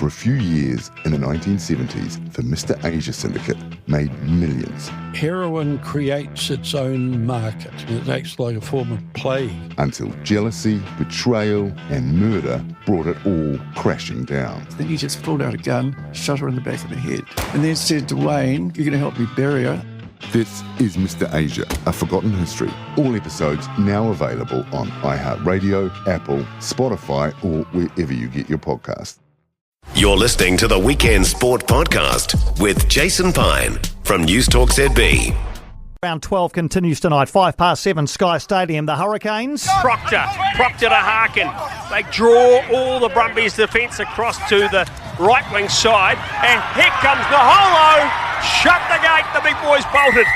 For a few years in the 1970s, the Mr. Asia Syndicate made millions. Heroin creates its own market. It acts like a form of plague. Until jealousy, betrayal and murder brought it all crashing down. Then he just pulled out a gun, shot her in the back of the head, and then said to Wayne, "You're going to help me bury her." This is Mr. Asia, A Forgotten History. All episodes now available on iHeartRadio, Apple, Spotify, or wherever you get your podcasts. You're listening to the Weekend Sport Podcast with Jason Pine from News Talk ZB. Round 12 continues tonight, 7:05, Sky Stadium. The Hurricanes. Proctor to Harkin. They draw all the Brumbies' defence across to the right wing side, and here comes the holo. Shut the gate, the big boys bolted.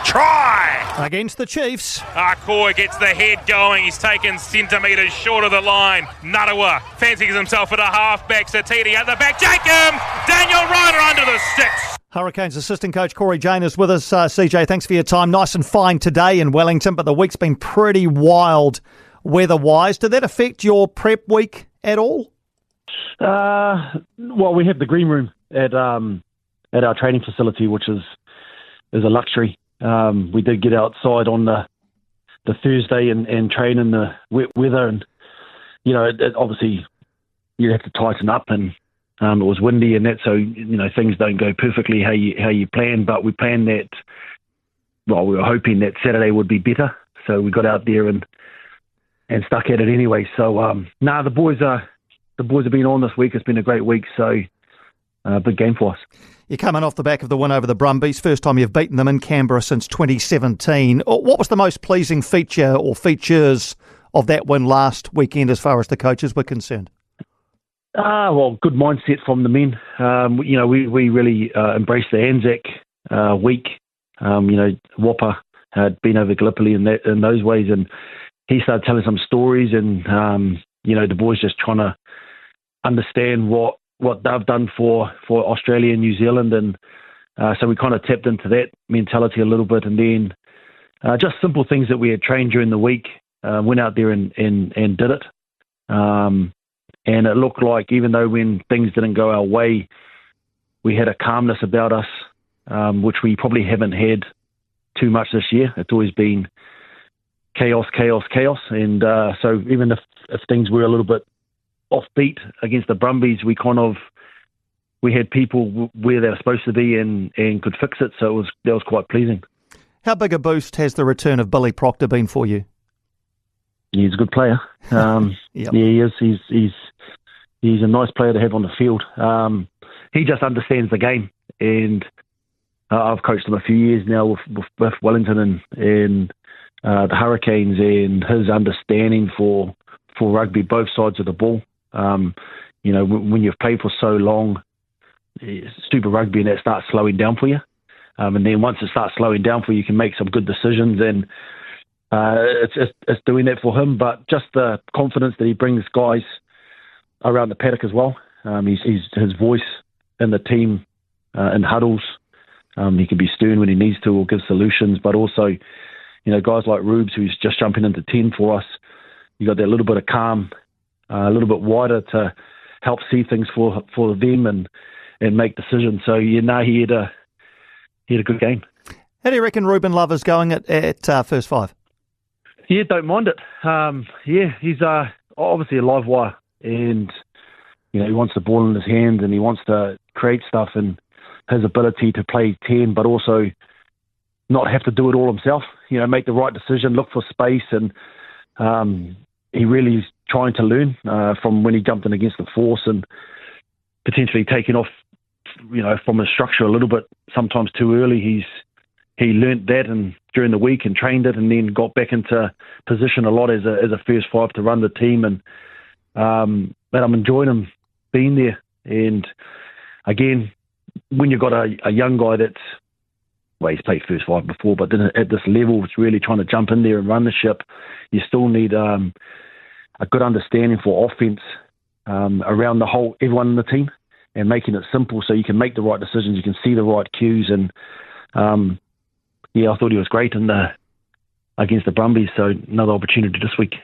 Try! Against the Chiefs. Coy gets the head going. He's taken centimetres short of the line. Narawa fancies himself at a half-back. Satiti at the back. Jacob! Daniel Ryder under the sticks. Hurricanes assistant coach Cory Jane is with us. CJ, thanks for your time. Nice and fine today in Wellington, but the week's been pretty wild weather-wise. Did that affect your prep week at all? Well, we have the green room at our training facility, which is a luxury. We did get outside on the Thursday and train in the wet weather, and obviously you have to tighten up, and it was windy and that, so things don't go perfectly how you plan. But we planned that. Well, we were hoping that Saturday would be better, so we got out there and stuck at it anyway. So the boys have been on this week. It's been a great week, so big game for us. You're coming off the back of the win over the Brumbies. First time you've beaten them in Canberra since 2017. What was the most pleasing feature or features of that win last weekend as far as the coaches were concerned? Well, good mindset from the men. We really embraced the Anzac week. Whopper had been over Gallipoli in those ways, and he started telling some stories, and the boys just trying to understand what they've done for Australia and New Zealand, and so we kind of tapped into that mentality a little bit, and then just simple things that we had trained during the week, went out there and did it, and it looked like, even though when things didn't go our way, we had a calmness about us, which we probably haven't had too much this year. It's always been chaos, and so even if things were a little bit offbeat against the Brumbies, we had people where they were supposed to be and could fix it, so that was quite pleasing. How big a boost has the return of Billy Proctor been for you? He's a good player. Yep. Yeah, he is. He's a nice player to have on the field. He just understands the game, and I've coached him a few years now with Wellington and the Hurricanes, and his understanding for rugby, both sides of the ball. When you've played for so long, Super Rugby, and that starts slowing down for you. And then once it starts slowing down for you, you can make some good decisions, and it's doing that for him. But just the confidence that he brings guys around the paddock as well. His voice in the team, in huddles. He can be stern when he needs to or give solutions, but also, guys like Rubes, who's just jumping into 10 for us. You got that little bit of calm, a little bit wider to help see things for them and make decisions. So he had a good game. How do you reckon Ruben Love is going at first five? Yeah, don't mind it. He's obviously a live wire, and he wants the ball in his hand and he wants to create stuff, and his ability to play 10, but also not have to do it all himself. Make the right decision, look for space, and he really is trying to learn from when he jumped in against the force and potentially taking off, from his structure a little bit, sometimes too early. He learnt that and during the week and trained it, and then got back into position a lot as a first five to run the team. And I'm enjoying him being there. And again, when you've got a young guy he's played first five before, but then at this level, it's really trying to jump in there and run the ship. You still need a good understanding for offense around everyone in the team, and making it simple so you can make the right decisions, you can see the right cues. And I thought he was great against the Brumbies, so another opportunity this week.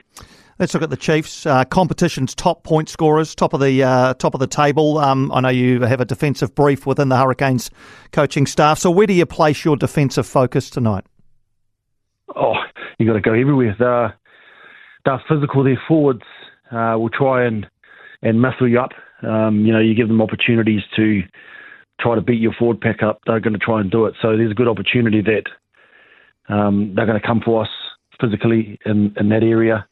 Let's look at the Chiefs. Competition's top point scorers, top of the table. I know you have a defensive brief within the Hurricanes coaching staff. So where do you place your defensive focus tonight? Oh, you got to go everywhere. They're physical. Their forwards will try and muscle you up. You give them opportunities to try to beat your forward pack up. They're going to try and do it. So there's a good opportunity that they're going to come for us physically in that area.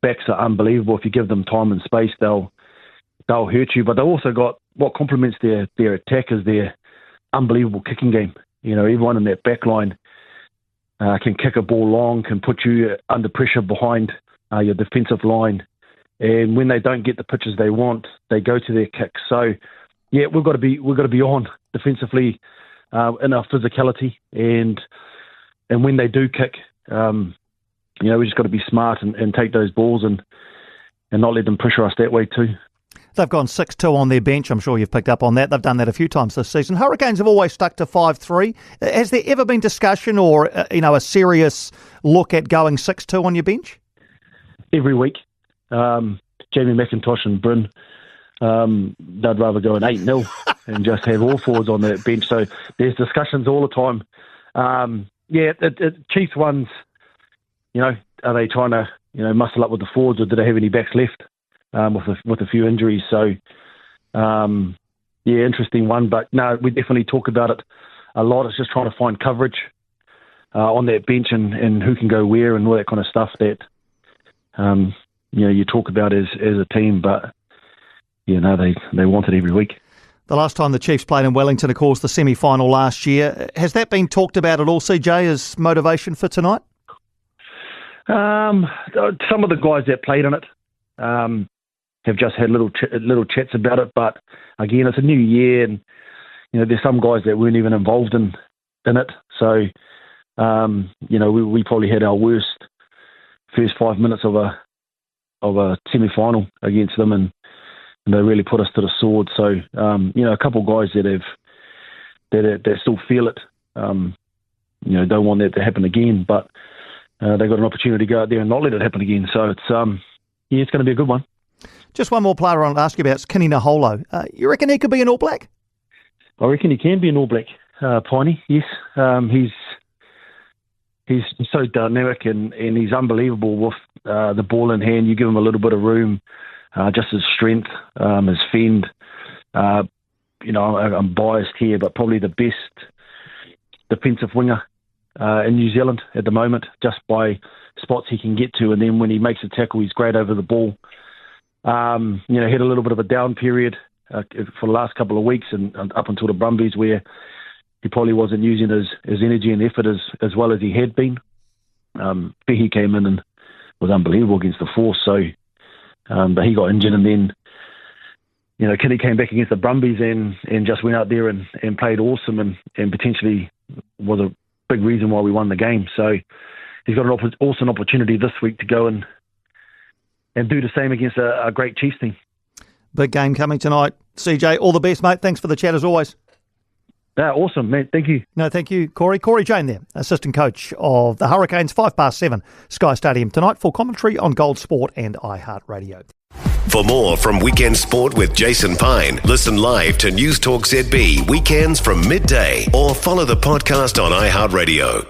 Backs are unbelievable. If you give them time and space, they'll hurt you. But they've also got what complements their attack is their unbelievable kicking game. Everyone in that back line can kick a ball long, can put you under pressure behind your defensive line. And when they don't get the pitches they want, they go to their kicks. So, yeah, we've got to be on defensively in our physicality, and when they do kick, we just got to be smart and take those balls and not let them pressure us that way too. They've gone 6-2 on their bench. I'm sure you've picked up on that. They've done that a few times this season. Hurricanes have always stuck to 5-3. Has there ever been discussion or a serious look at going 6-2 on your bench? Every week. Jamie McIntosh and Bryn, they'd rather go an 8-0 and just have all forwards on that bench. So there's discussions all the time. Chiefs ones, are they trying to, muscle up with the forwards, or do they have any backs left with a few injuries? So, interesting one. But no, we definitely talk about it a lot. It's just trying to find coverage on that bench and who can go where and all that kind of stuff that, you talk about as a team. But, they want it every week. The last time the Chiefs played in Wellington, of course, the semi-final last year. Has that been talked about at all, CJ, as motivation for tonight? Some of the guys that played in it have just had little chats about it. But again, it's a new year, and there's some guys that weren't even involved in it. So we probably had our worst first 5 minutes of a semi-final against them, and they really put us to the sword. So a couple of guys that still feel it, don't want that to happen again, but they've got an opportunity to go out there and not let it happen again. So it's it's going to be a good one. Just one more player I want to ask you about is Kenny Naholo. You reckon he could be an All Black? I reckon he can be an All Black. Piney, yes. He's so dynamic and he's unbelievable with the ball in hand. You give him a little bit of room, just his strength, his fend. I'm biased here, but probably the best defensive winger in New Zealand at the moment, just by spots he can get to. And then when he makes a tackle, he's great over the ball. Had a little bit of a down period for the last couple of weeks and up until the Brumbies, where he probably wasn't using his energy and effort as well as he had been. He came in and was unbelievable against the Force. So, but he got injured, and then, Kenny came back against the Brumbies and just went out there and played awesome and potentially was a big reason why we won the game. So he's got an awesome opportunity this week to go and do the same against a great Chiefs team. Big game coming tonight. CJ, all the best, mate. Thanks for the chat as always. Yeah, awesome, mate. Thank you. No, thank you, Cory. Cory Jane there, assistant coach of the Hurricanes, 7:05 Sky Stadium tonight. Full commentary on Gold Sport and iHeartRadio. For more from Weekend Sport with Jason Pine, listen live to News Talk ZB weekends from midday or follow the podcast on iHeartRadio.